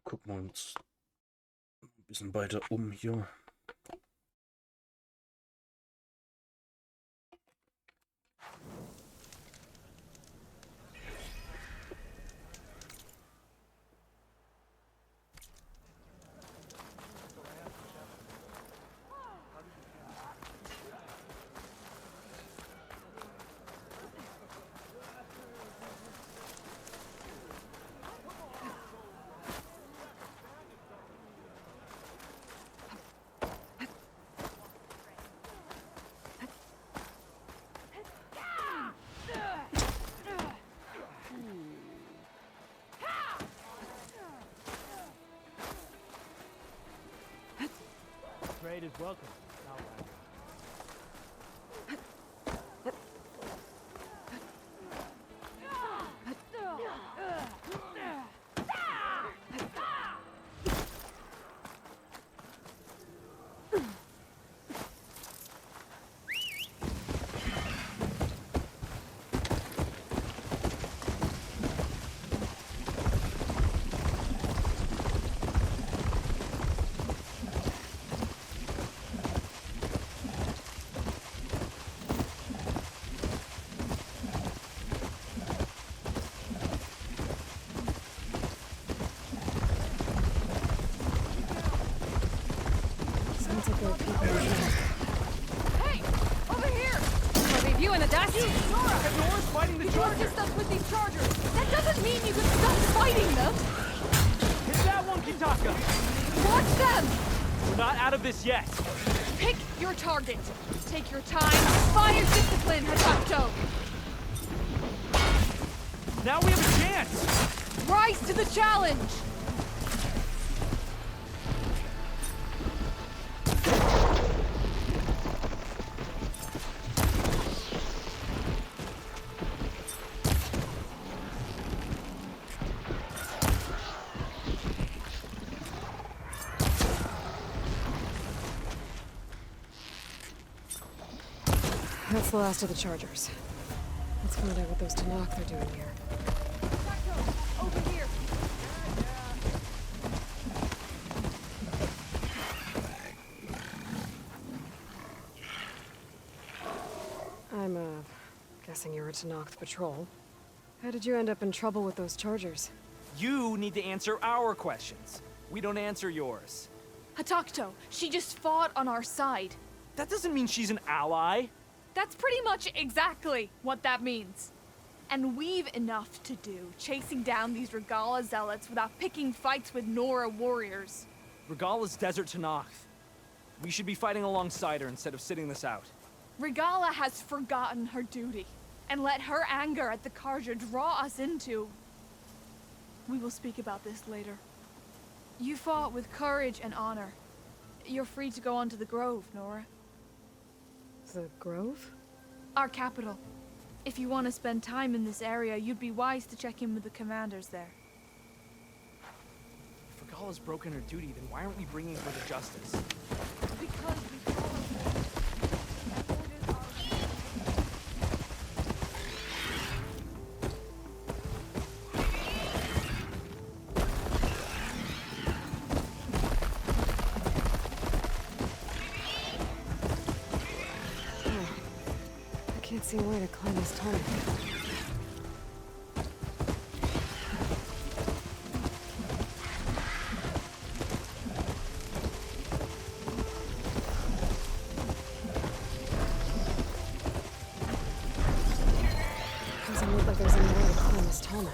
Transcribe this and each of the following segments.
Gucken wir uns ein bisschen weiter um hier. Trade is welcome. Hey! Over here! Are they viewing the dust? Nora! Nora's fighting the You charger! just stuck with these chargers! That doesn't mean you can stop fighting them! Hit that one, Kitaka! Watch them! We're not out of this yet! Pick your target! Take your time! Fire discipline, Hatato! Now we have a chance! Rise to the challenge! That's the last of the chargers. Let's find out what those Tanakh are doing here. Hatato, over here! I'm, guessing you're a Tanakh patrol. How did you end up in trouble with those chargers? You need to answer our questions. We don't answer yours. Hatato, she just fought on our side. That doesn't mean she's an ally. That's pretty much exactly what that means. And we've enough to do chasing down these Regala zealots without picking fights with Nora warriors. Regala's desert Tanakh. We should be fighting alongside her instead of sitting this out. Regala has forgotten her duty and let her anger at the Carja draw us into... We will speak about this later. You fought with courage and honor. You're free to go on to the Grove, Nora. The Grove? Our capital. If you want to spend time in this area, you'd be wise to check in with the commanders there. If Regala's broken her duty, then why aren't we bringing her to justice? Because we followed I can't see a way to climb this tunnel. Doesn't look like there's any way to climb this tunnel.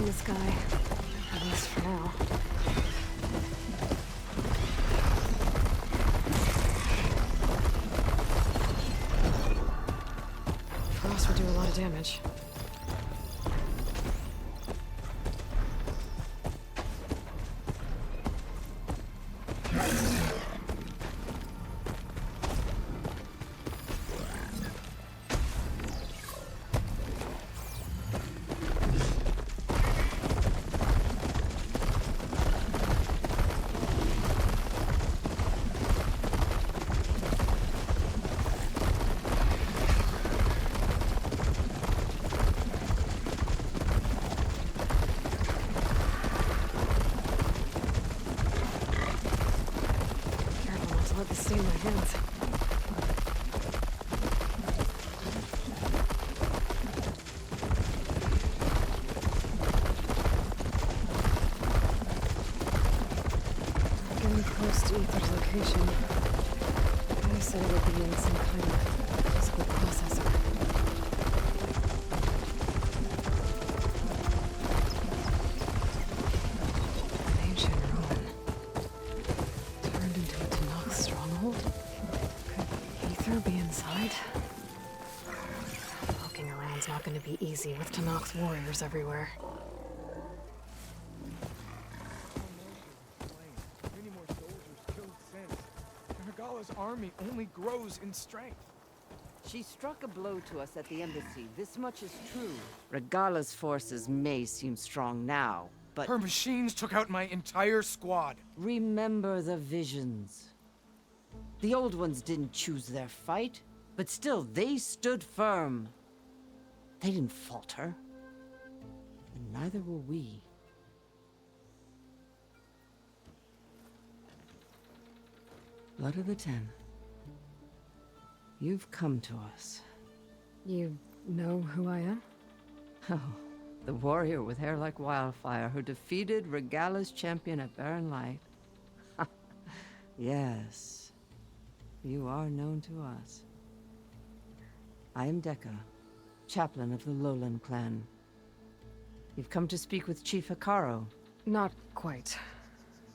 This guy, at least for now. Frost would do a lot of damage. stain my hands. Getting close to Ether's location. I said it would be in some kind of physical processor. An ancient ruin. Turned into a Tanakh stronghold? Could Ether be inside? Poking around's not going to be easy with Tanakh's warriors everywhere. Many more soldiers killed since. Nagala's army only grows in strength. She struck a blow to us at the embassy. This much is true. Regala's forces may seem strong now, but Her machines took out my entire squad. remember the visions. The old ones didn't choose their fight, but still, they stood firm. They didn't falter. And neither will we. Blood of the Ten. You've come to us. You know who I am? Oh, the warrior with hair like wildfire who defeated Regala's champion at Barren Light. Yes, you are known to us. I am Dekka, chaplain of the Lowland clan. You've come to speak with Chief Hikaru. Not quite.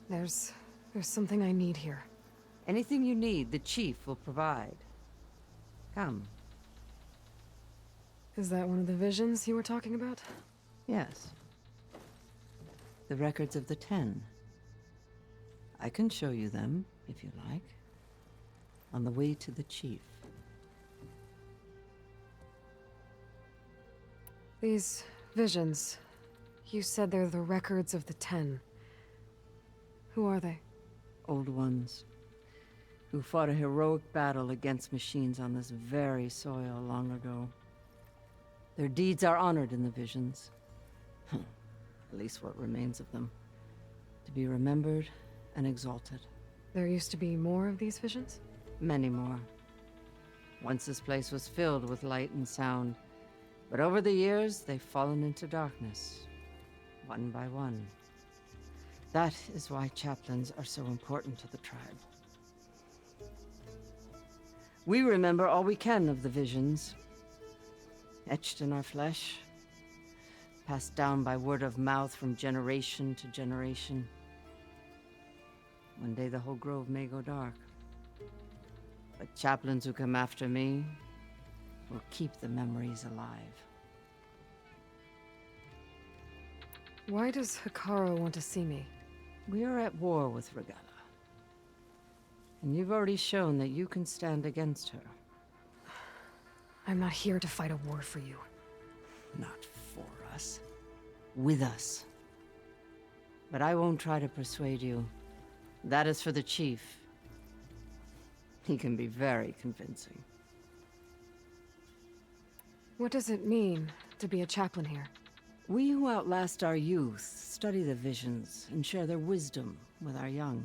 There's something I need here. Anything you need, the chief will provide. Come. Is that one of the visions you were talking about? Yes. The records of the 10. I can show you them, if you like. On the way to the chief. These visions, you said they're the records of the 10. Who are they? Old ones. Who fought a heroic battle against machines on this very soil long ago. Their deeds are honored in the visions. At least what remains of them. To be remembered and exalted. There used to be more of these visions? Many more. Once this place was filled with light and sound. But over the years, they've fallen into darkness. One by one. That is why chaplains are so important to the tribe. We remember all we can of the visions. Etched in our flesh. Passed down by word of mouth from generation to generation. One day the whole grove may go dark. But chaplains who come after me will keep the memories alive. Why does Hikaru want to see me? We are at war with Regala. And you've already shown that you can stand against her. I'm not here to fight a war for you. Not for us. With us. But I won't try to persuade you. That is for the chief. He can be very convincing. What does it mean to be a chaplain here? We who outlast our youth study the visions and share their wisdom with our young.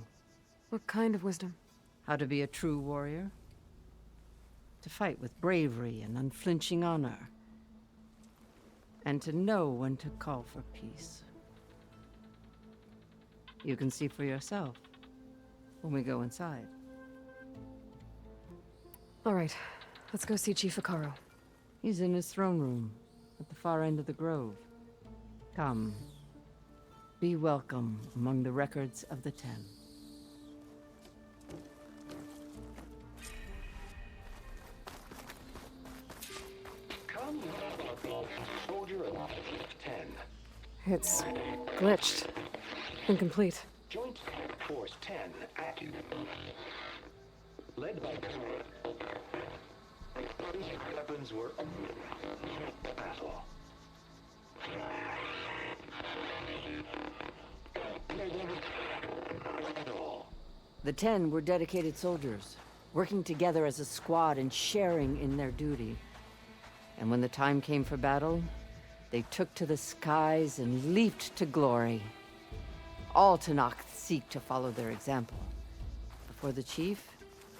What kind of wisdom? How to be a true warrior. To fight with bravery and unflinching honor. And to know when to call for peace. You can see for yourself when we go inside. All right, let's go see Chief Hikaru. He's in his throne room at the far end of the grove. Come. Be welcome among the records of the 10. Come, soldier of 10. It's glitched. Incomplete. Joint Force 10 active. Led by weapons were battle. The 10 were dedicated soldiers, working together as a squad and sharing in their duty. And when the time came for battle, they took to the skies and leaped to glory. All Tanakh seek to follow their example. Before the chief,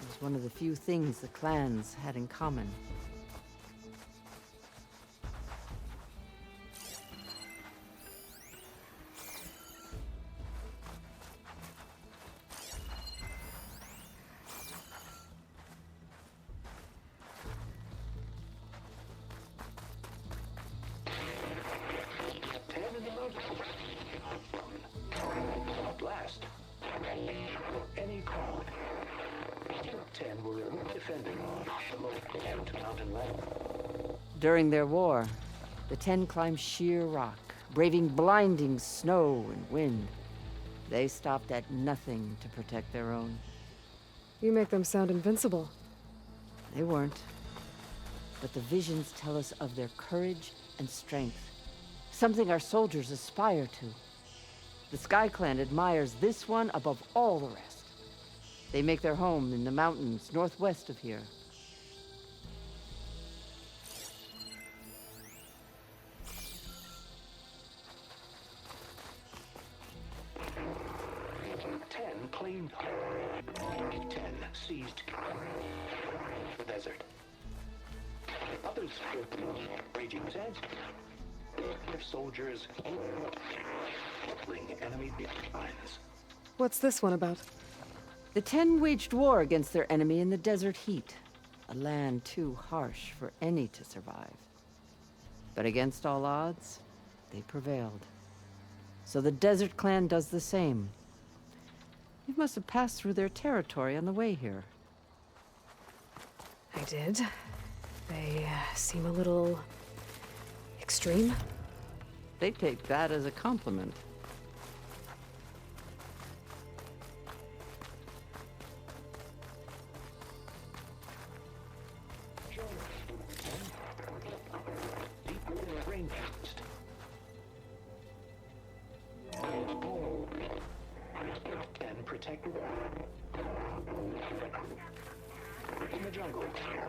It was one of the few things the clans had in common. Blast. Any call. 10 were defending the low mountain land. During their war, the 10 climbed sheer rock, braving blinding snow and wind. They stopped at nothing to protect their own. You make them sound invincible. They weren't. But the visions tell us of their courage and strength, something our soldiers aspire to. The Sky Clan admires this one above all the rest. They make their home in the mountains northwest of here. Claimed 10 seized the desert. Others raging sands. Their soldiers enemy lines. What's this one about? The 10 waged war against their enemy in the desert heat, a land too harsh for any to survive. But against all odds, they prevailed. So the Desert Clan does the same. You must have passed through their territory on the way here. I did. They seem a little extreme. They take that as a compliment. Protected in the jungle,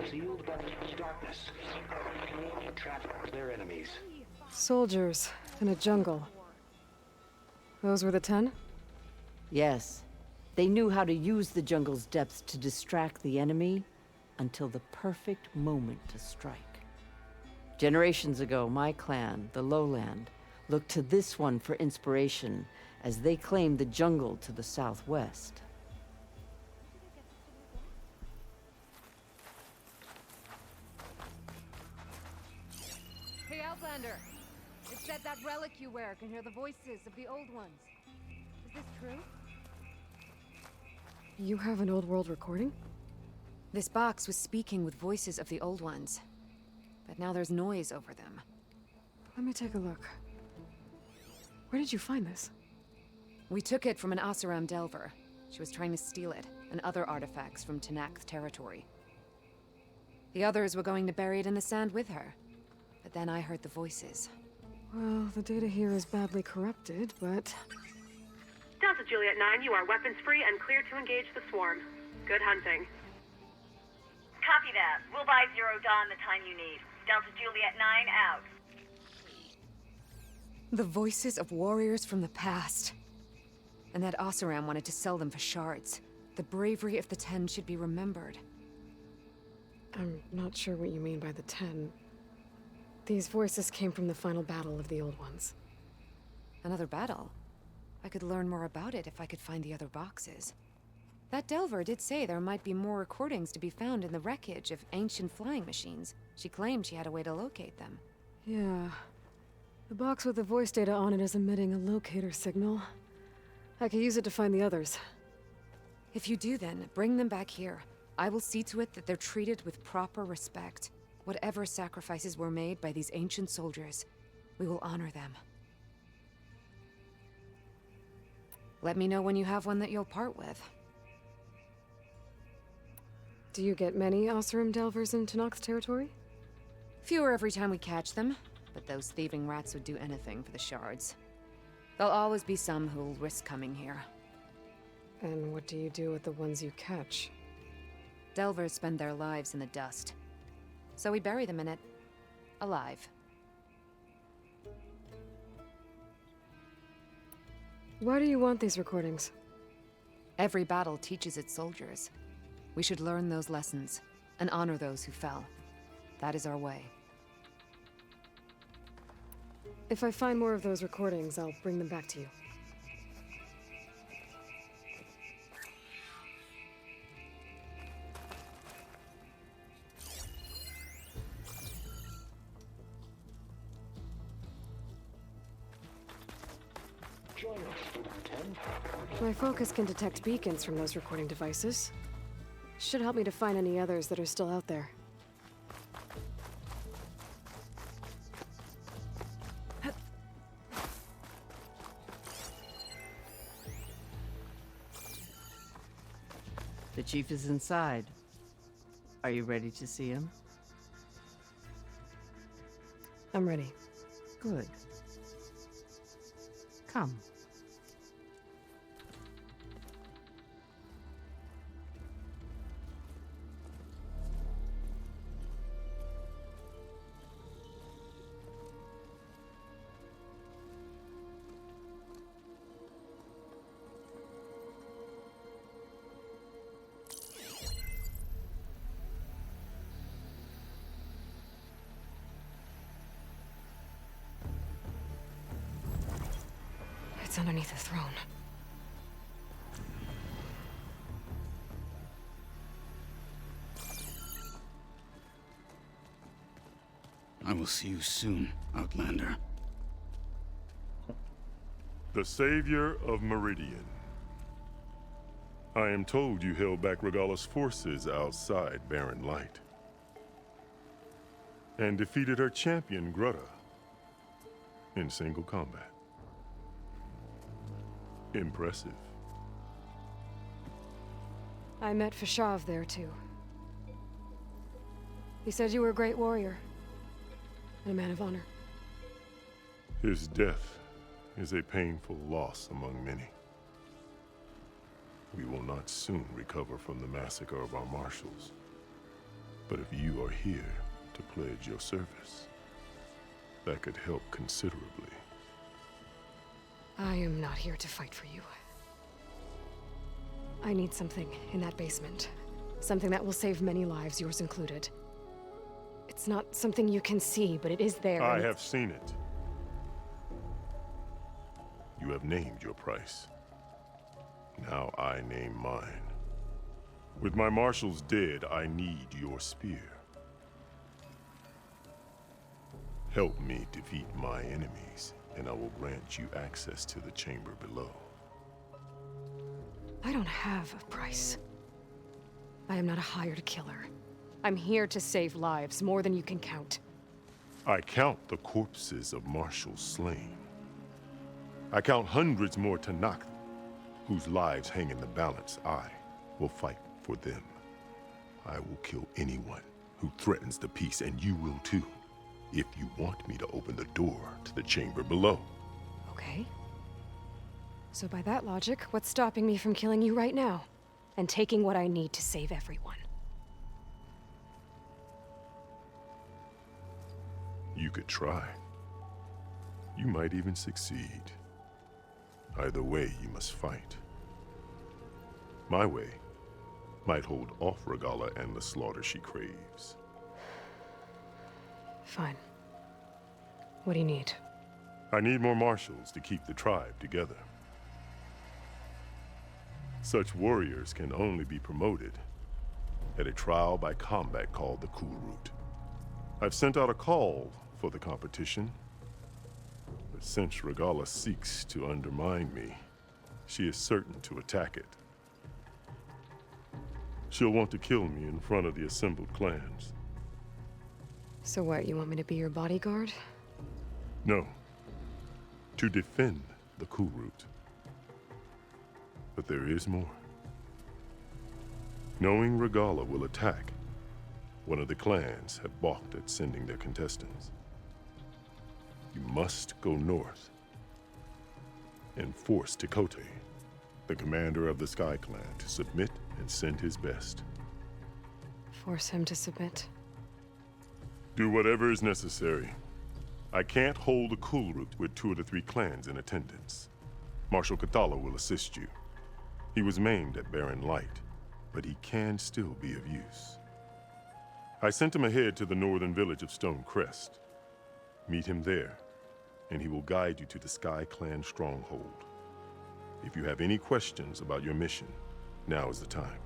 sealed by darkness, trap their enemies. Soldiers in a jungle. Those were the 10? Yes. They knew how to use the jungle's depths to distract the enemy until the perfect moment to strike. Generations ago, my clan, the Lowland, looked to this one for inspiration as they claimed the jungle to the southwest. Hey, Outlander! It said that relic you wear can hear the voices of the old ones. Is this true? You have an old world recording? This box was speaking with voices of the old ones. But now there's noise over them. Let me take a look. Where did you find this? We took it from an Oseram Delver. She was trying to steal it, and other artifacts from Tenakth territory. The others were going to bury it in the sand with her. But then I heard the voices. Well, the data here is badly corrupted, but... Delta Juliet 9, you are weapons-free and clear to engage the swarm. Good hunting. Copy that. We'll buy Zero Dawn the time you need. Delta Juliet 9 out. The voices of warriors from the past. And that Oseram wanted to sell them for shards. The bravery of the 10 should be remembered. I'm not sure what you mean by the 10. These voices came from the final battle of the Old Ones. Another battle? I could learn more about it if I could find the other boxes. That Delver did say there might be more recordings to be found in the wreckage of ancient flying machines. She claimed she had a way to locate them. Yeah. The box with the voice data on it is emitting a locator signal. I could use it to find the others. If you do then, bring them back here. I will see to it that they're treated with proper respect. Whatever sacrifices were made by these ancient soldiers, we will honor them. Let me know when you have one that you'll part with. Do you get many Oseram Delvers in Tenakth territory? Fewer every time we catch them, but those thieving rats would do anything for the shards. There'll always be some who'll risk coming here. And what do you do with the ones you catch? Delvers spend their lives in the dust. So we bury them in it, alive. Why do you want these recordings? Every battle teaches its soldiers. We should learn those lessons, and honor those who fell. That is our way. If I find more of those recordings, I'll bring them back to you. Join us, Student 10. My focus can detect beacons from those recording devices. Should help me to find any others that are still out there. The chief is inside. Are you ready to see him? I'm ready. Good. Come. It's underneath the throne. I will see you soon, Outlander. The Savior of Meridian. I am told you held back Regalla's forces outside Barren Light. And defeated her champion, Grutta, in single combat. Impressive. I met Fashav there, too. He said you were a great warrior. And a man of honor. His death is a painful loss among many. We will not soon recover from the massacre of our marshals. But if you are here to pledge your service, that could help considerably. I am not here to fight for you. I need something in that basement. Something that will save many lives, yours included. It's not something you can see, but it is there. I have seen it. You have named your price. Now I name mine. With my marshals dead, I need your spear. Help me defeat my enemies, and I will grant you access to the chamber below. I don't have a price. I am not a hired killer. I'm here to save lives, more than you can count. I count the corpses of marshals slain. I count hundreds more Tanakh, whose lives hang in the balance. I will fight for them. I will kill anyone who threatens the peace, and you will too, if you want me to open the door to the chamber below. Okay. So by that logic, what's stopping me from killing you right now? And taking what I need to save everyone? You could try. You might even succeed. Either way, you must fight. My way might hold off Regalla and the slaughter she craves. Fine. What do you need? I need more marshals to keep the tribe together. Such warriors can only be promoted at a trial by combat called the Cool Route. I've sent out a call for the competition, but since Regalla seeks to undermine me, she is certain to attack it. She'll want to kill me in front of the assembled clans. So what, you want me to be your bodyguard? No. To defend the Cool Route. But there is more. Knowing Regalla will attack, one of the clans have balked at sending their contestants. You must go north and force Tekote, the commander of the Sky Clan, to submit and send his best. Force him to submit? Do whatever is necessary. I can't hold the Cool Route with 2 of the 3 clans in attendance. Marshal Kathala will assist you. He was maimed at Barren Light. but he can still be of use. I sent him ahead to the northern village of Stone Crest. Meet him there, and he will guide you to the Sky Clan stronghold. If you have any questions about your mission, now is the time.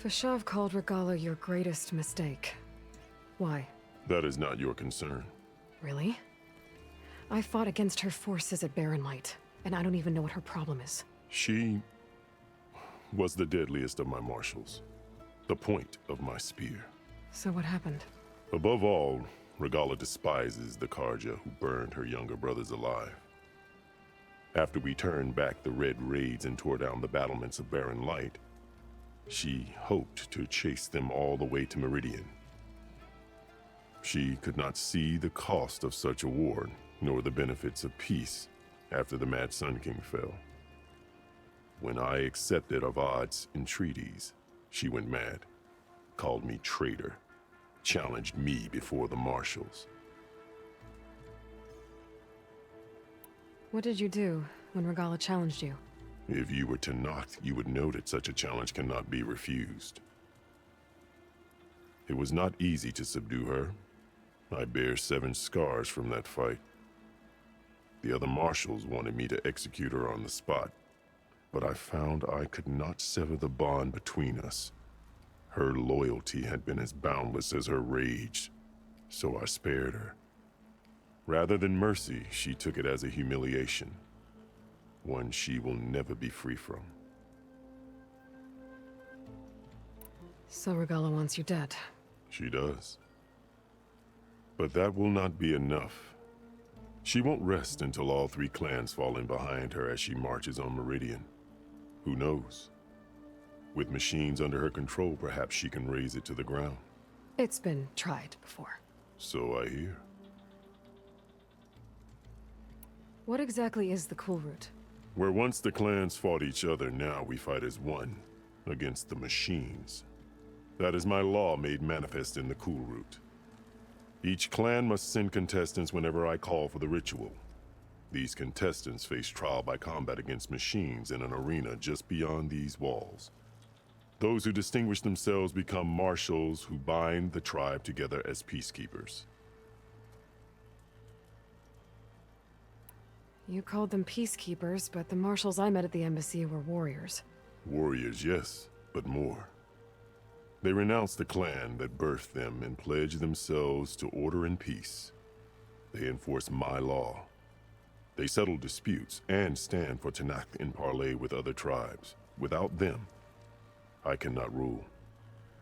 Fashav called Regala your greatest mistake. Why? That is not your concern. Really? I fought against her forces at Barren Light, and I don't even know what her problem is. She was the deadliest of my marshals, the point of my spear. So what happened? Above all, Regala despises the Karja who burned her younger brothers alive. After we turned back the Red Raids and tore down the battlements of Barren Light, she hoped to chase them all the way to Meridian. She could not see the cost of such a war, nor the benefits of peace after the Mad Sun King fell. When I accepted Avad's entreaties, she went mad, called me traitor, challenged me before the marshals. What did you do when Regala challenged you? If you were to Nacht, you would know that such a challenge cannot be refused. It was not easy to subdue her. I bear 7 scars from that fight. The other marshals wanted me to execute her on the spot, but I found I could not sever the bond between us. Her loyalty had been as boundless as her rage, so I spared her. Rather than mercy, she took it as a humiliation, one she will never be free from. So Regala wants you dead. She does. But that will not be enough. She won't rest until all 3 clans fall in behind her as she marches on Meridian. Who knows? With machines under her control, perhaps she can raise it to the ground. It's been tried before. So I hear. What exactly is the Cool Route? Where once the clans fought each other, now we fight as one, against the machines. That is my law made manifest in the Cool Route. Each clan must send contestants whenever I call for the ritual. These contestants face trial by combat against machines in an arena just beyond these walls. Those who distinguish themselves become marshals who bind the tribe together as peacekeepers. You called them peacekeepers, but the marshals I met at the embassy were warriors. Warriors, yes, but more. They renounce the clan that birthed them and pledge themselves to order and peace. They enforce my law. They settle disputes and stand for Tenakth in parley with other tribes. Without them, I cannot rule,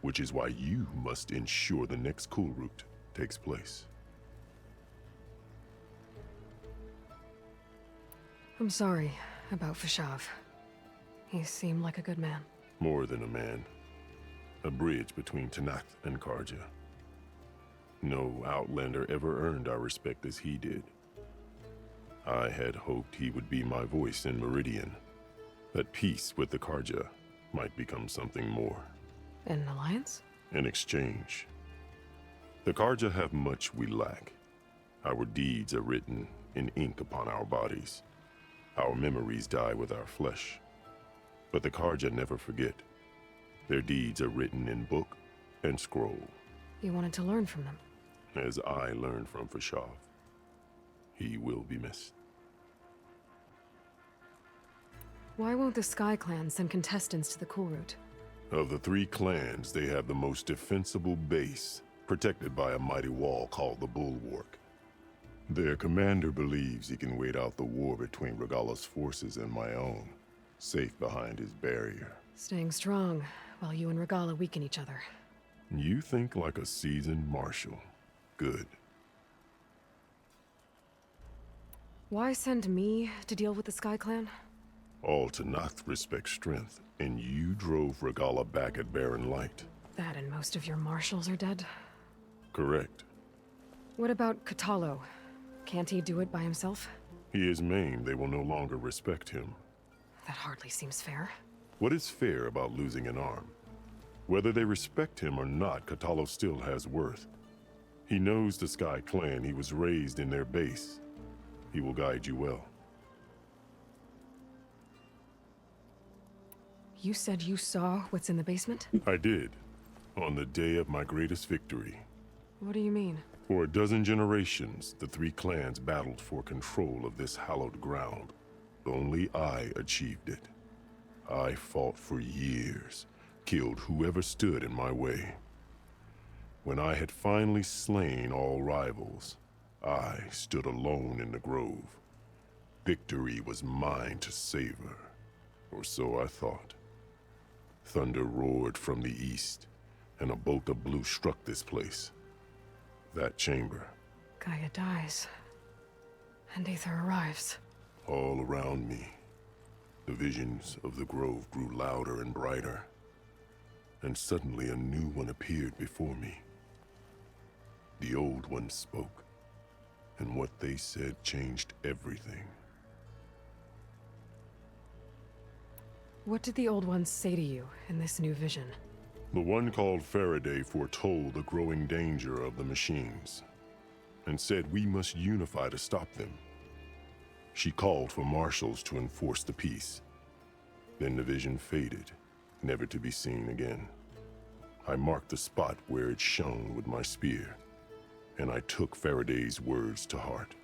which is why you must ensure the next Cool Route takes place. I'm sorry about Fashav. He seemed like a good man. More than a man. A bridge between Tenakth and Karja. No Outlander ever earned our respect as he did. I had hoped he would be my voice in Meridian, that peace with the Karja might become something more. An alliance? In exchange. The Karja have much we lack. Our deeds are written in ink upon our bodies. Our memories die with our flesh. But the Karja never forget. Their deeds are written in book and scroll. You wanted to learn from them? As I learned from Fashav. He will be missed. Why won't the Sky Clan send contestants to the Cool Route? Of the 3 clans, they have the most defensible base, protected by a mighty wall called the Bulwark. Their commander believes he can wait out the war between Regala's forces and my own, safe behind his barrier. Staying strong, while you and Regala weaken each other. You think like a seasoned marshal. Good. Why send me to deal with the Sky Clan? All Tenakth respect strength, and you drove Regala back at Barren Light. That and most of your marshals are dead? Correct. What about Katalo? Can't he do it by himself? He is maimed. They will no longer respect him. That hardly seems fair. What is fair about losing an arm? Whether they respect him or not, Katalo still has worth. He knows the Sky Clan. He was raised in their base. He will guide you well. You said you saw what's in the basement? I did, on the day of my greatest victory. What do you mean? For a dozen generations, the three clans battled for control of this hallowed ground. Only I achieved it. I fought for years, killed whoever stood in my way. When I had finally slain all rivals, I stood alone in the grove. Victory was mine to savor, or so I thought. Thunder roared from the east, and a bolt of blue struck this place. That chamber. Gaia dies, and Aether arrives. All around me, the visions of the grove grew louder and brighter, and suddenly a new one appeared before me. The old one spoke, and what they said changed everything. What did the old ones say to you in this new vision? The one called Faraday foretold the growing danger of the machines, and said we must unify to stop them. She called for marshals to enforce the peace. Then the vision faded, never to be seen again. I marked the spot where it shone with my spear, and I took Faraday's words to heart.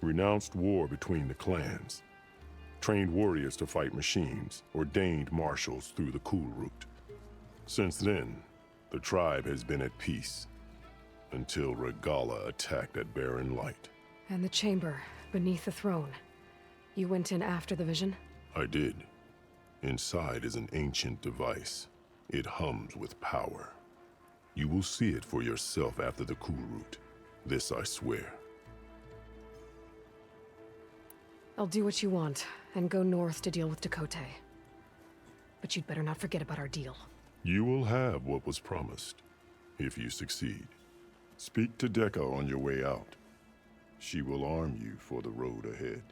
Renounced war between the clans, trained warriors to fight machines, ordained marshals through the cool route. Since then, the tribe has been at peace, until Regala attacked at Barren Light. And the chamber, beneath the throne. You went in after the vision? I did. Inside is an ancient device. It hums with power. You will see it for yourself after the cool route. This I swear. I'll do what you want, and go north to deal with Dakota. But you'd better not forget about our deal. You will have what was promised, if you succeed. Speak to Decca on your way out. She will arm you for the road ahead.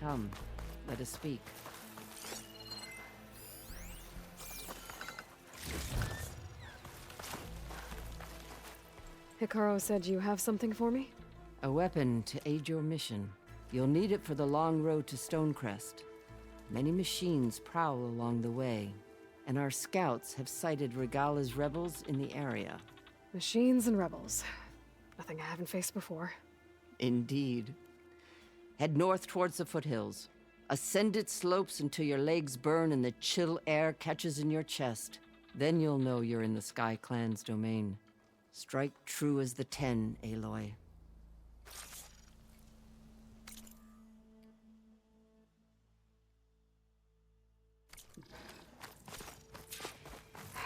Come, let us speak. Hikaru said you have something for me? A weapon to aid your mission. You'll need it for the long road to Stonecrest. Many machines prowl along the way, and our scouts have sighted Regala's rebels in the area. Machines and rebels. Nothing I haven't faced before. Indeed. Head north towards the foothills. Ascend its slopes until your legs burn and the chill air catches in your chest. Then you'll know you're in the Sky Clan's domain. Strike true as the 10, Aloy.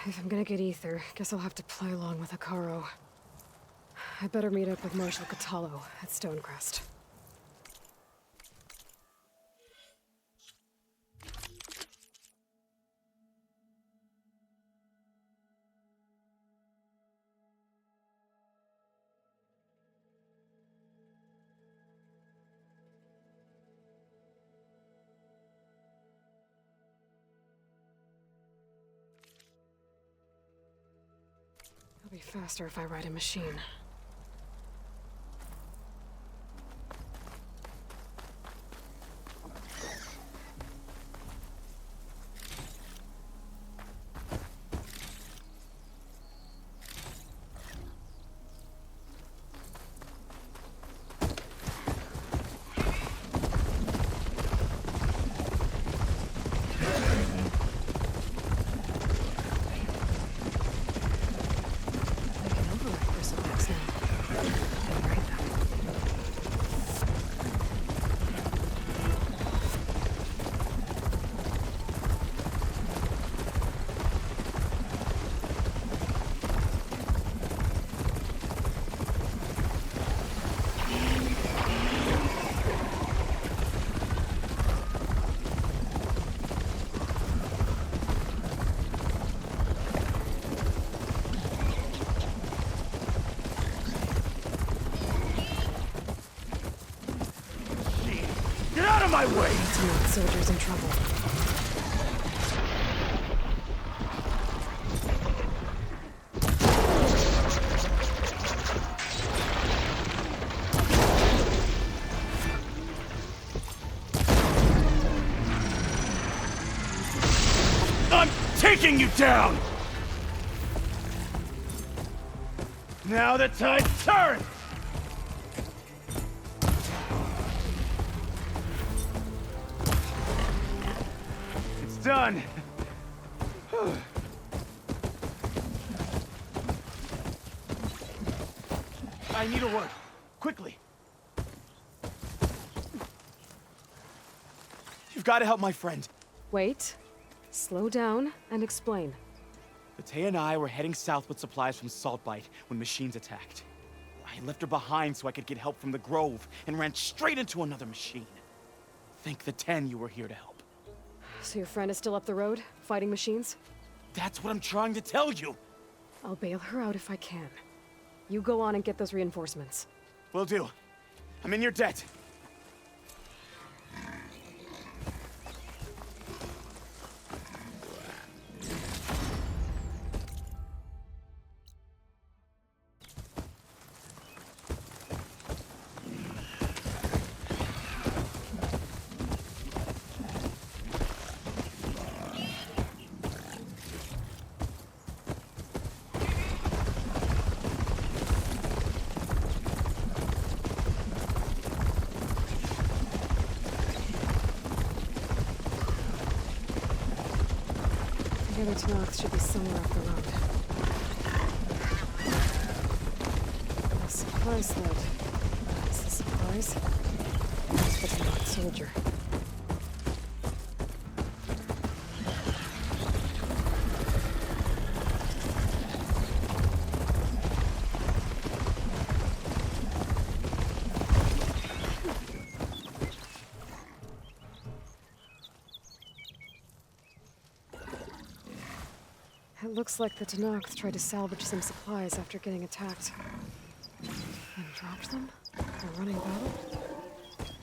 If I'm gonna get Aether, guess I'll have to play along with Hikaru. I better meet up with Marshal Catallo at Stonecrest. It'll be faster if I ride a machine. Now. way! Tanakh soldiers in trouble. I'm taking you down! Now the tide's turned! It's done. I need a word. Quickly. You've got to help my friend. Wait. Slow down and explain. Batea and I were heading south with supplies from Saltbite when machines attacked. I left her behind so I could get help from the Grove and ran straight into another machine. Thank the 10 you were here to help. So your friend is still up the road, fighting machines? That's what I'm trying to tell you. I'll bail her out if I can. You go on and get those reinforcements. Will do. I'm in your debt. The other Tanakhs should be somewhere up the road. The supply sled. Is the supplies? That's the Tanakh soldier. It looks like the Tanakhs tried to salvage some supplies after getting attacked. And dropped them? A running battle?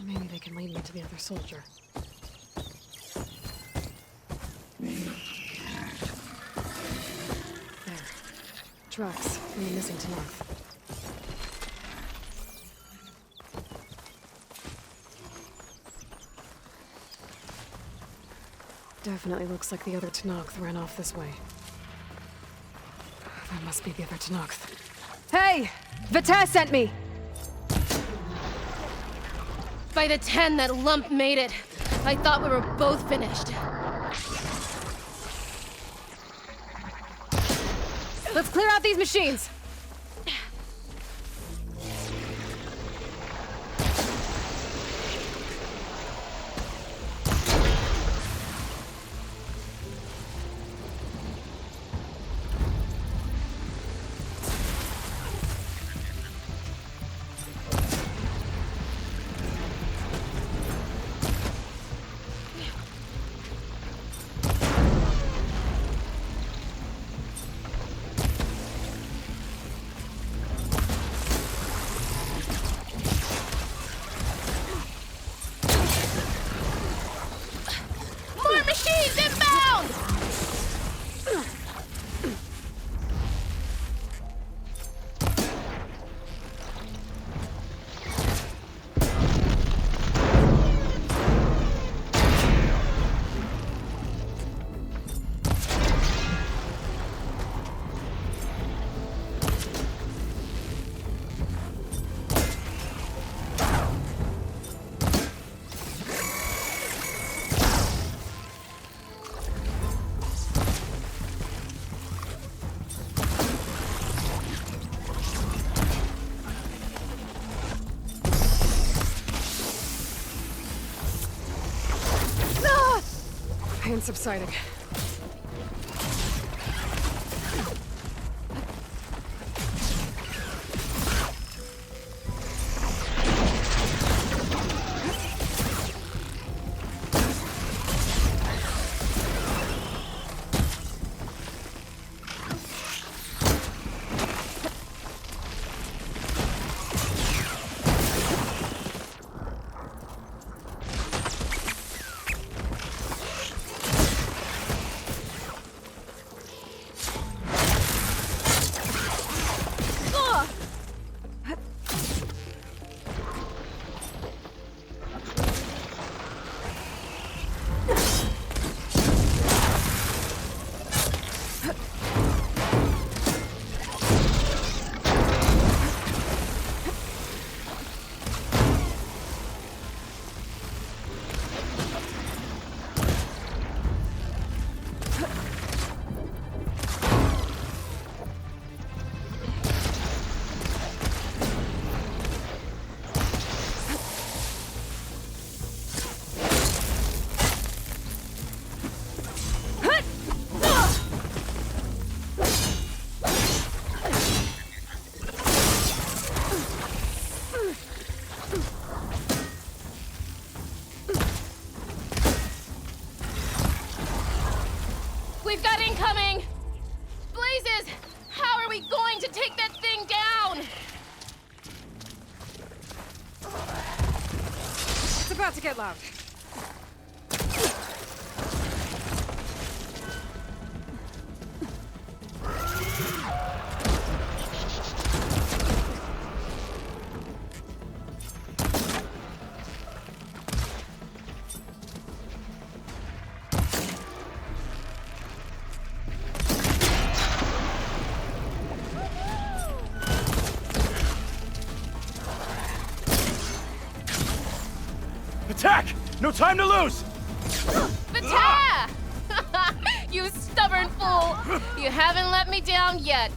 Maybe they can lead me to the other soldier. There. Tracks from the missing Tanakh. Definitely looks like the other Tanakh ran off this way. That must be the other Tanakh. Hey! Vita sent me! By the 10, that lump made it. I thought we were both finished. Let's clear out these machines! Machines inbound! Pain subsiding. Incoming! Blazes! How are we going to take that thing down? It's about to get loud. Attack! No time to lose! Vata! You stubborn fool! You haven't let me down yet.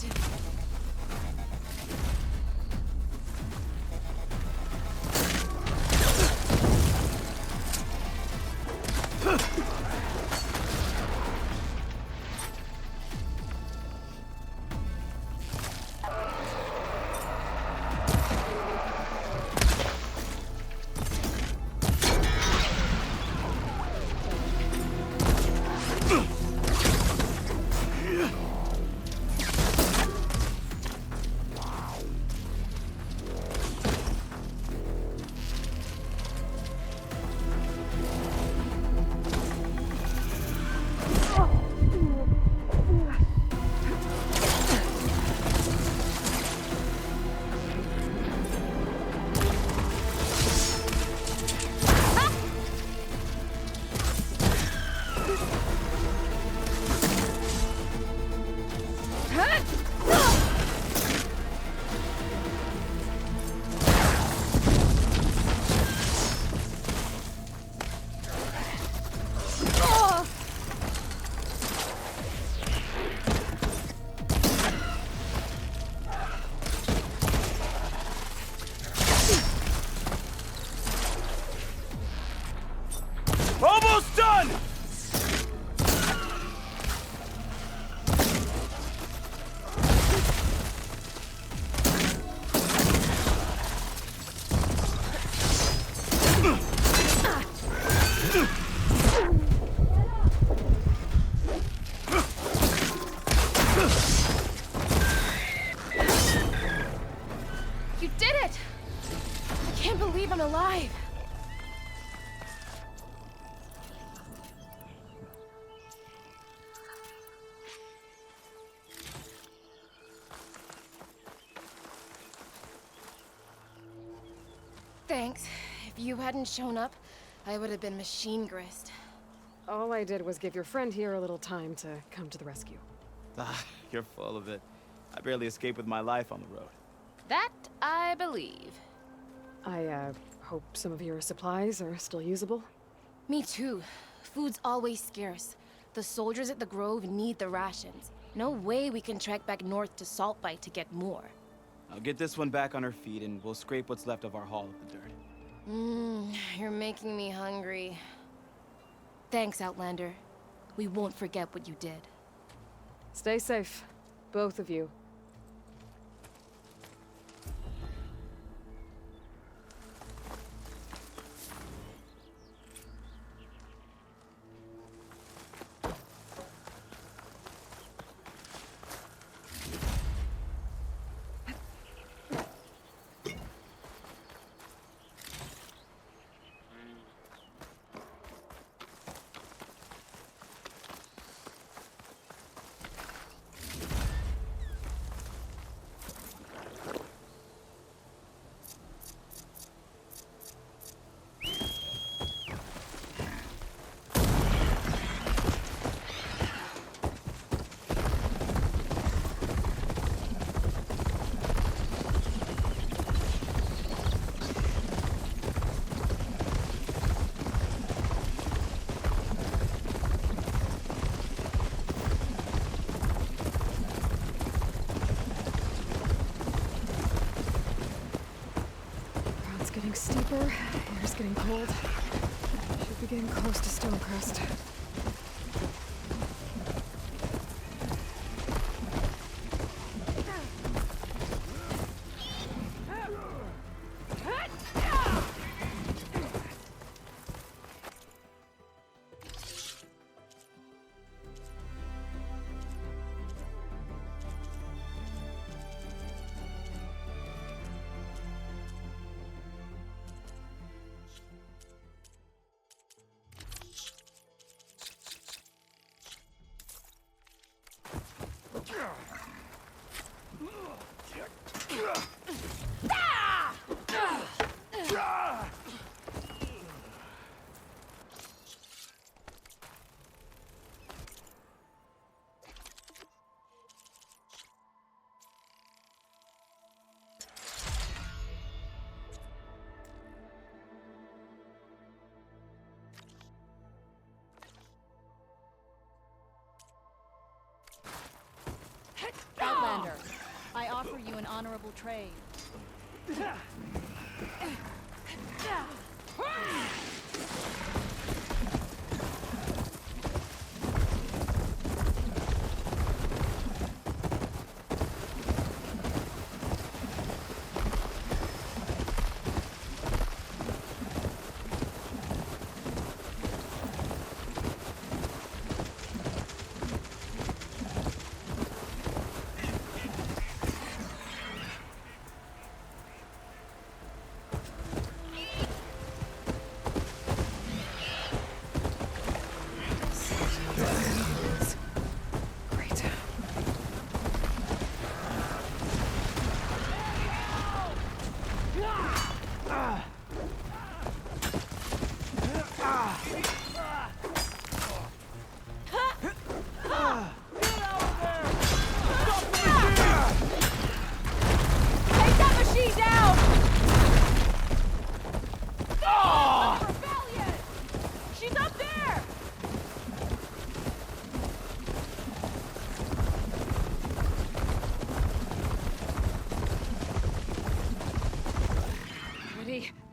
Almost done! You did it! I can't believe I'm alive. Thanks. If you hadn't shown up, I would have been machine grist. All I did was give your friend here a little time to come to the rescue. Ah, you're full of it. I barely escaped with my life on the road. That I believe. I, hope some of your supplies are still usable. Me too. Food's always scarce. The soldiers at the Grove need the rations. No way we can trek back north to Saltbite to get more. I'll get this one back on her feet and we'll scrape what's left of our haul of the dirt. You're making me hungry. Thanks, Outlander. We won't forget what you did. Stay safe, both of you. Getting steeper, air's getting cold. Should be getting close to Stonecrest. Outlander, I offer you an honorable trade.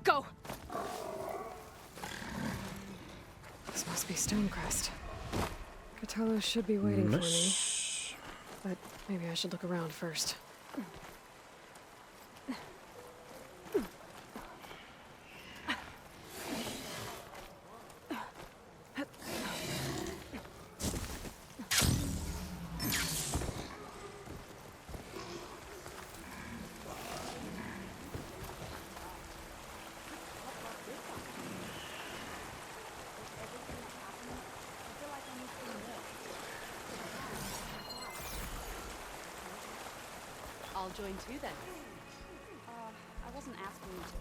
Go! This must be Stonecrest. Catello should be waiting for me. But maybe I should look around first. I'll join too then. I wasn't asking you to.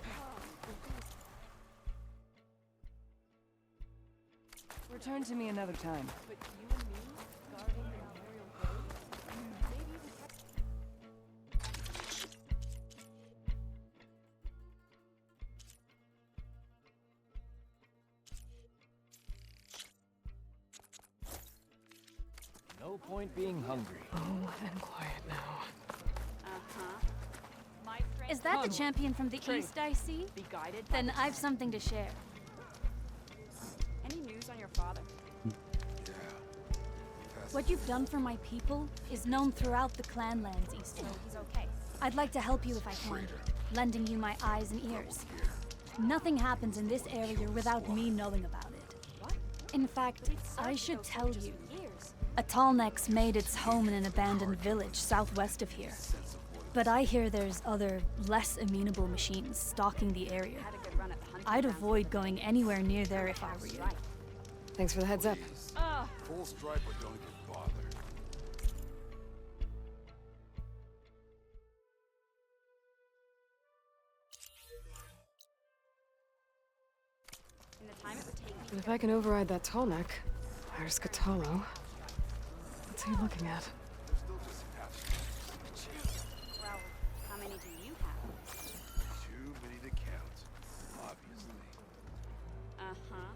Return to me another time. But you and me guarding the Memorial Grove? No point being hungry. Oh, and quiet now. Is that the champion from the east I see? Be guided. Then I've something to share. Any news on your father? What you've done for my people is known throughout the clanlands, Eastern. He's okay. I'd like to help you if I can, lending you my eyes and ears. Nothing happens in this area without me knowing about it. What? In fact, I should tell you. Years. A Tallneck's made its home in an abandoned village southwest of here. But I hear there's other, less amenable machines stalking the area. Had a good run at the hunting I'd grounds. avoid going anywhere near there if I were you. Thanks for the heads up. Full stripe or don't get bothered. In the time it would take me And if I can override that Tallneck, where's Catello? What's he looking at? Well, how many do you have? Too many to count, obviously. Uh-huh.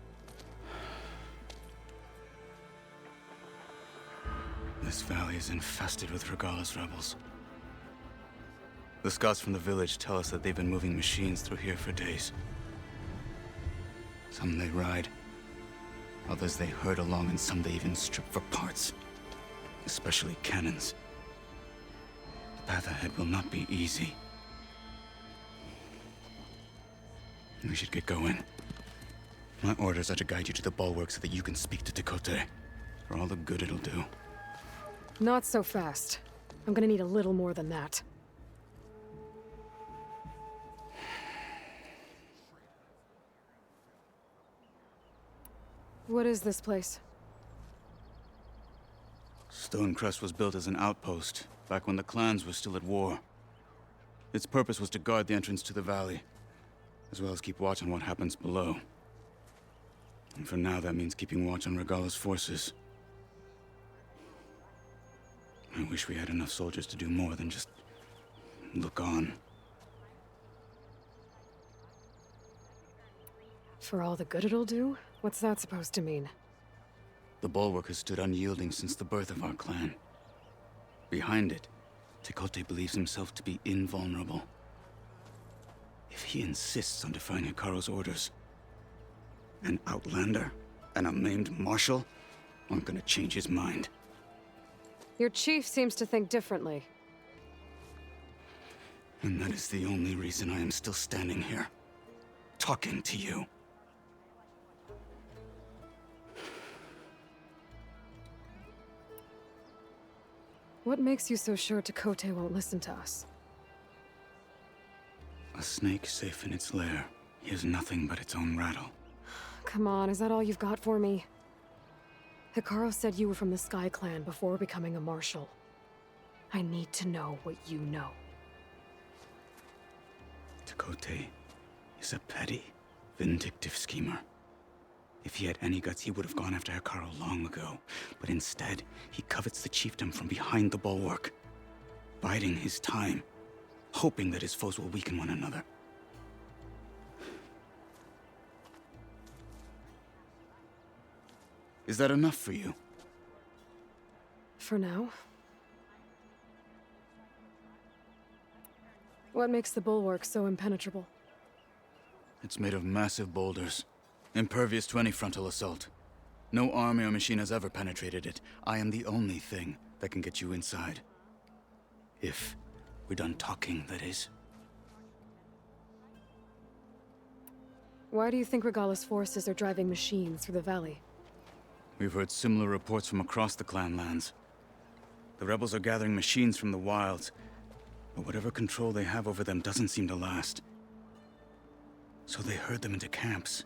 This valley is infested with Regala's rebels. The scouts from the village tell us that they've been moving machines through here for days. Some they ride, others they herd along, and some they even strip for parts. Especially cannons. The path ahead will not be easy. We should get going. My orders are to guide you to the bulwark so that you can speak to Tekote. For all the good it'll do. Not so fast. I'm gonna need a little more than that. What is this place? Stonecrest was built as an outpost, back when the clans were still at war. Its purpose was to guard the entrance to the valley, as well as keep watch on what happens below. And for now, that means keeping watch on Regala's forces. I wish we had enough soldiers to do more than just look on. For all the good it'll do? What's that supposed to mean? The bulwark has stood unyielding since the birth of our clan. Behind it, Tekote believes himself to be invulnerable. If he insists on defying Hikaru's orders, an outlander and a maimed marshal aren't gonna change his mind. Your chief seems to think differently. And that is the only reason I am still standing here, talking to you. What makes you so sure Tekote won't listen to us? A snake safe in its lair hears nothing but its own rattle. Come on, is that all you've got for me? Hikaru said you were from the Sky Clan before becoming a marshal. I need to know what you know. Tekote is a petty, vindictive schemer. If he had any guts, he would have gone after Hikaru long ago. But instead, he covets the chiefdom from behind the bulwark, biding his time, hoping that his foes will weaken one another. Is that enough for you? For now. What makes the bulwark so impenetrable? It's made of massive boulders, impervious to any frontal assault. No army or machine has ever penetrated it. I am the only thing that can get you inside. If we're done talking, that is. Why do you think Regala's forces are driving machines through the valley? We've heard similar reports from across the clan lands. The rebels are gathering machines from the wilds, but whatever control they have over them doesn't seem to last. So they herd them into camps.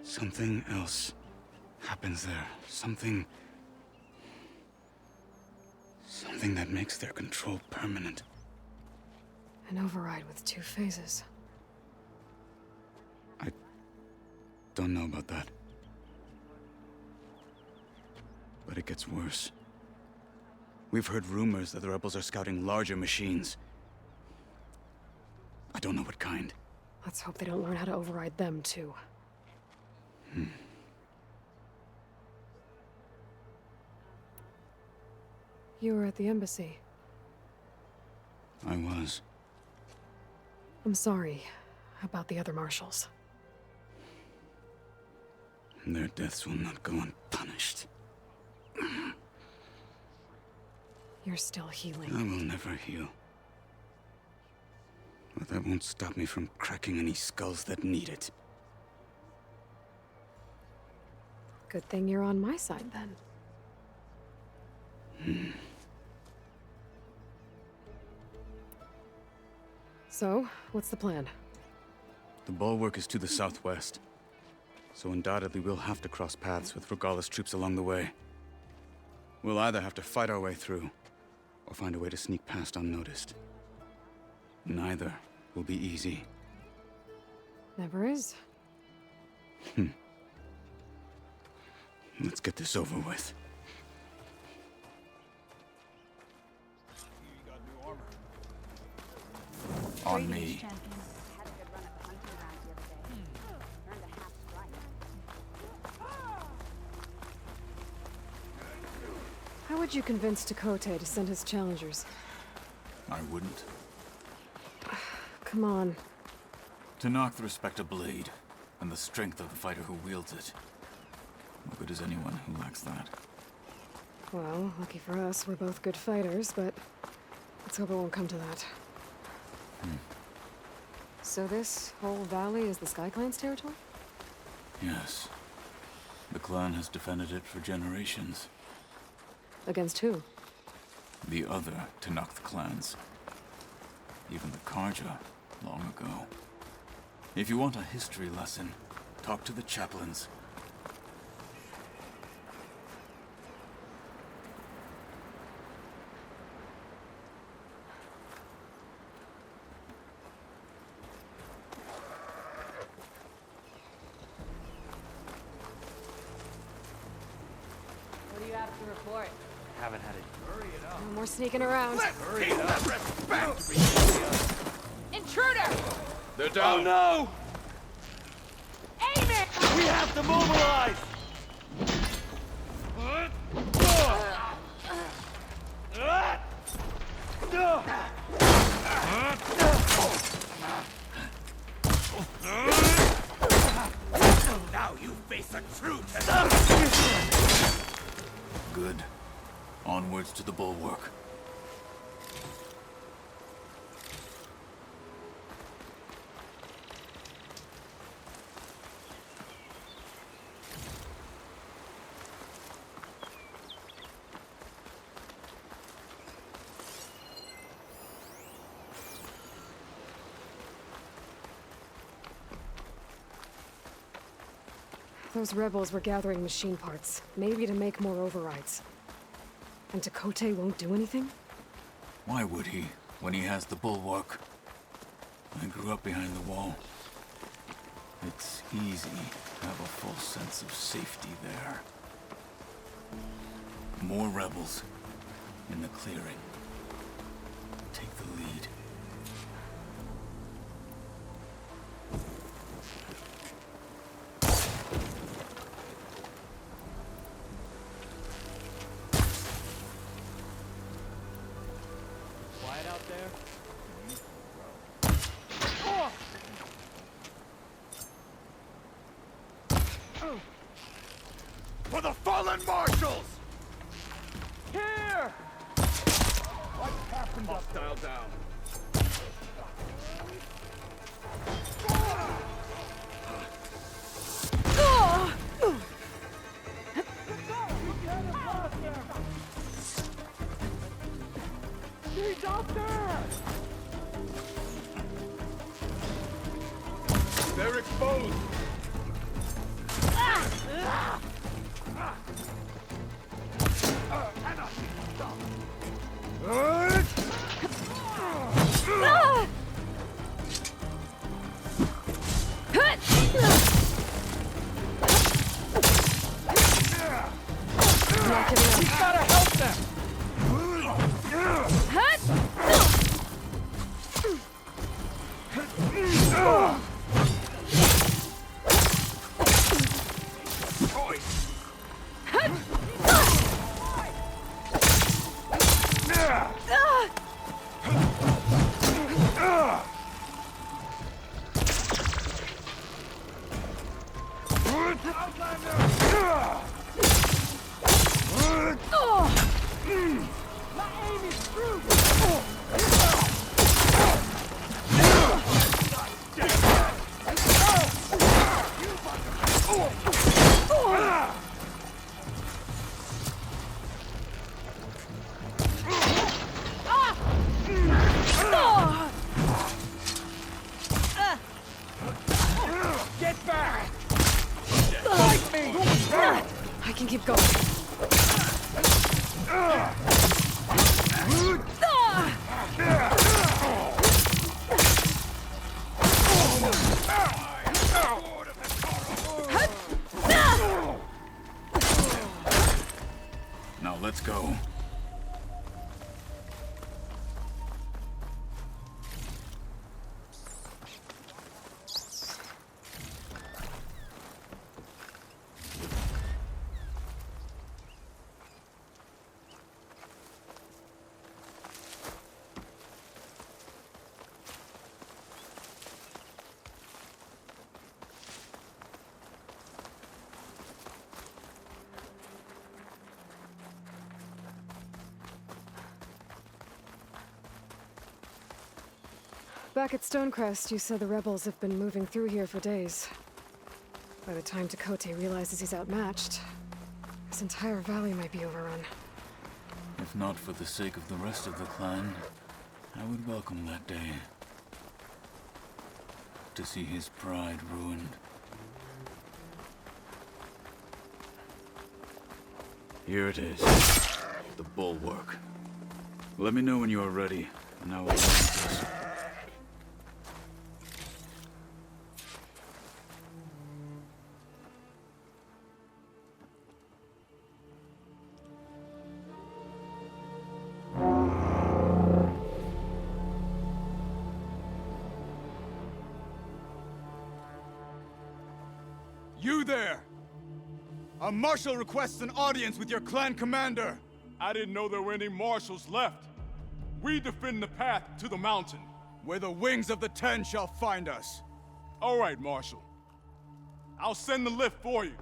Something else happens there. Something that makes their control permanent. An override with 2 phases. I don't know about that. But it gets worse. We've heard rumors that the rebels are scouting larger machines. I don't know what kind. Let's hope they don't learn how to override them, too. You were at the embassy. I was. I'm sorry about the other marshals. Their deaths will not go unpunished. You're still healing. I will never heal. But that won't stop me from cracking any skulls that need it. Good thing you're on my side, then. So, what's the plan? The bulwark is to the southwest, so undoubtedly we'll have to cross paths with Regala's troops along the way. We'll either have to fight our way through, or find a way to sneak past unnoticed. Neither will be easy. Never is. Let's get this over with. On me. How would you convince Tekote to send his challengers? I wouldn't. Come on. To knock the respect of blade, and the strength of the fighter who wields it. What good is anyone who lacks that? Well, lucky for us, we're both good fighters, but let's hope it won't come to that. So this whole valley is the Sky Clan's territory? Yes. The clan has defended it for generations. Against who? The other Tanakh clans. Even the Karja, long ago. If you want a history lesson, talk to the chaplains. report. Haven't had it. Hurry it up. No more sneaking around. Hurry it up. Intruder! They're down. Oh no! Aim it! We have to mobilize! Now you face a true test. Good. Onwards to the bulwark. Those rebels were gathering machine parts, maybe to make more overrides. And Tekote won't do anything? Why would he, when he has the bulwark? I grew up behind the wall. It's easy to have a full sense of safety there. More rebels in the clearing. Take the lead. Quiet out there. For the fallen marshals! Here! What happened up dial down? He's out there! They're exposed! He's gotta help them! Get back! Fight me! I can keep going. Now let's go. Back at Stonecrest, you said the rebels have been moving through here for days. By the time Tekote realizes he's outmatched, this entire valley might be overrun. If not for the sake of the rest of the clan, I would welcome that day. To see his pride ruined. Here it is. The bulwark. Let me know when you are ready, and I will launch this. A marshal requests an audience with your clan commander. I didn't know there were any marshals left. We defend the path to the mountain. Where the wings of the 10 shall find us. All right, Marshal. I'll send the lift for you.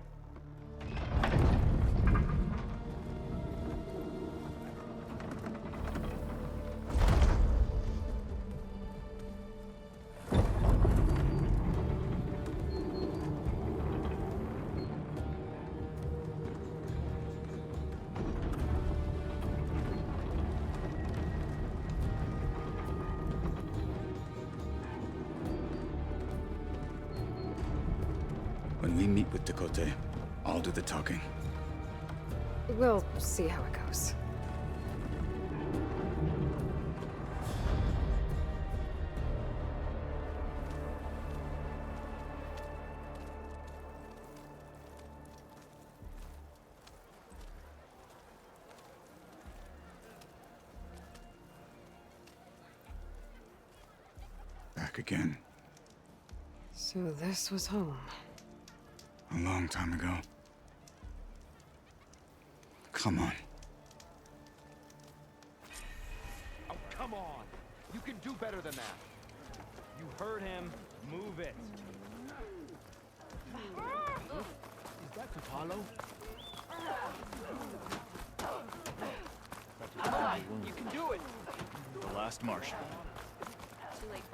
When we meet with Tekote, I'll do the talking. We'll see how it goes. Back again. So this was home. A long time ago. Come on. Oh, come on. You can do better than that. You heard him. Move it. Is that Capallo? Come on, you can do it. The last Martian. Too late.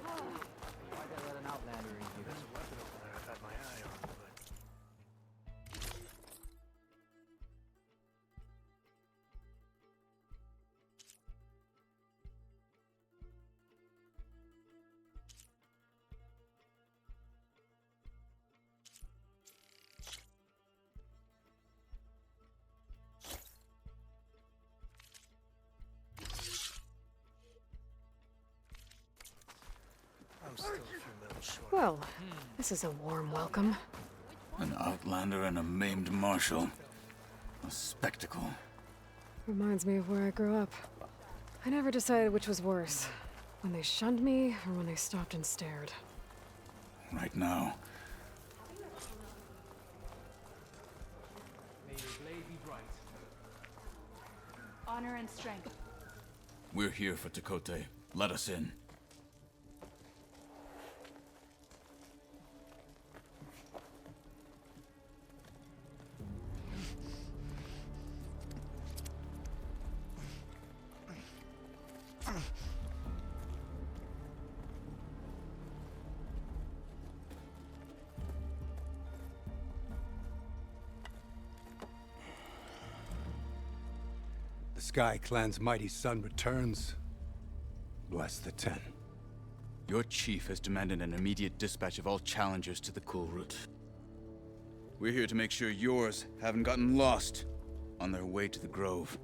Why'd they let an outlander in here? There's a weapon over there I've had my eye on, but... I'm still a few minutes short. Well, this is a warm welcome. An outlander and a maimed marshal. A spectacle. Reminds me of where I grew up. I never decided which was worse. When they shunned me, or when they stopped and stared. Right now. May your blade be bright. Honor and strength. We're here for Tekote. Let us in. The Sky Clan's mighty son returns. Bless the 10. Your chief has demanded an immediate dispatch of all challengers to the cool route. We're here to make sure yours haven't gotten lost on their way to the Grove.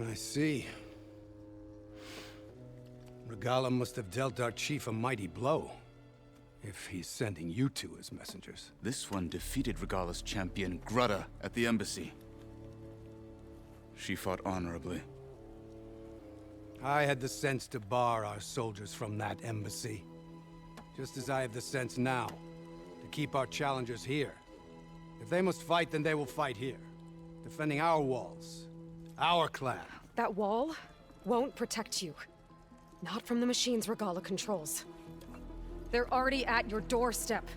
I see. Regala must have dealt our chief a mighty blow, if he's sending you two as messengers. This one defeated Regala's champion, Grutta, at the embassy. She fought honorably. I had the sense to bar our soldiers from that embassy. Just as I have the sense now, to keep our challengers here. If they must fight, then they will fight here. Defending our walls. Our clan. That wall won't protect you. Not from the machines Regala controls. They're already at your doorstep.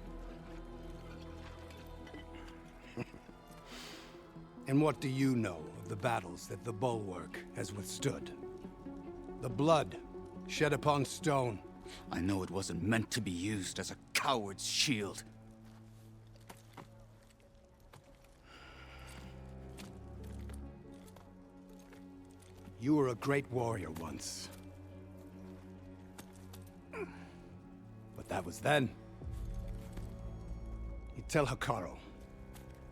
And what do you know of the battles that the Bulwark has withstood? The blood shed upon stone. I know it wasn't meant to be used as a coward's shield. You were a great warrior once. But that was then. You tell Hikaru,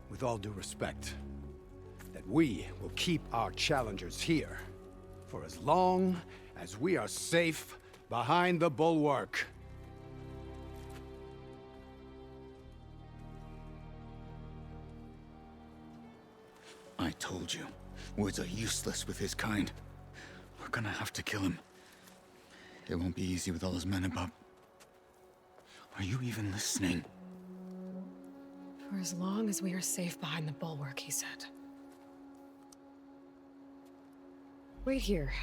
with all due respect, that we will keep our challengers here for as long as we are safe behind the Bulwark. I told you, words are useless with his kind. We're gonna have to kill him. It won't be easy with all his men above. Are you even listening? For as long as we are safe behind the bulwark, he said. Wait here.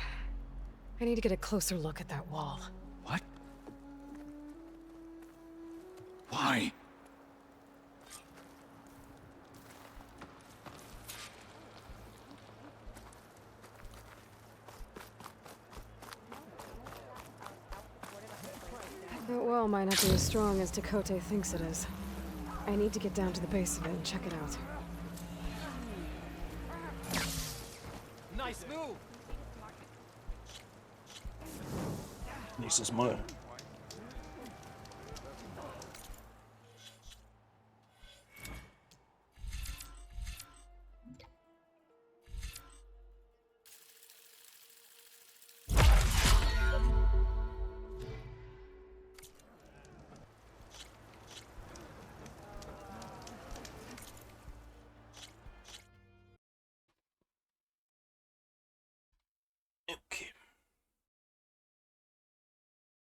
I need to get a closer look at that wall. What? Why? That wall might not be as strong as Tekote thinks it is. I need to get down to the base of it and check it out. Nice move. Nächstes Mal.